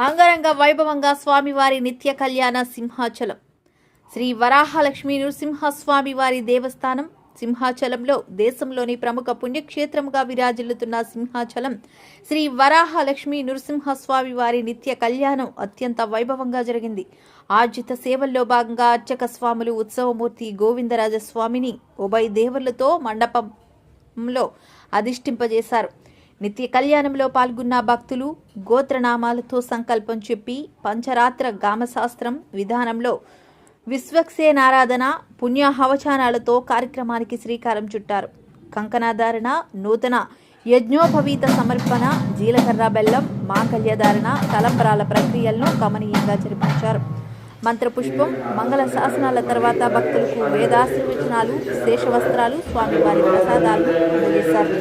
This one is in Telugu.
అంగరంగ వైభవంగా స్వామివారి నిత్య కళ్యాణ సింహాచలం. శ్రీ వరాహలక్ష్మీ నృసింహస్వామి వారి దేవస్థానం సింహాచలంలో దేశంలోని ప్రముఖ పుణ్యక్షేత్రముగా విరాజిల్లుతున్న సింహాచలం శ్రీ వరాహలక్ష్మీ నృసింహస్వామి వారి నిత్య కళ్యాణం అత్యంత వైభవంగా జరిగింది. ఆర్జిత సేవల్లో భాగంగా అర్చక స్వాములు ఉత్సవమూర్తి గోవిందరాజస్వామిని ఉభయ దేవుళ్లతో మండపంలో అధిష్ఠింపజేశారు. నిత్య కళ్యాణంలో పాల్గొన్న భక్తులు గోత్రనామాలతో సంకల్పం చెప్పి పంచరాత్ర గామశాస్త్రం విధానంలో విశ్వక్సేనారాధన పుణ్యహవచానాలతో కార్యక్రమానికి శ్రీకారం చుట్టారు. కంకణధారణ, నూతన యజ్ఞోపవీత సమర్పణ, జీలకర్ర బెల్లం, మాంగళ్యధారణ, తలంబరాల ప్రక్రియలను గమనీయంగా జరిపించారు. మంత్రపుష్పం, మంగళ శాసనాల తర్వాత భక్తులకు వేదాశీర్వచనాలు, శేషవస్త్రాలు, స్వామివారి ప్రసాదాలను అందజేశారు.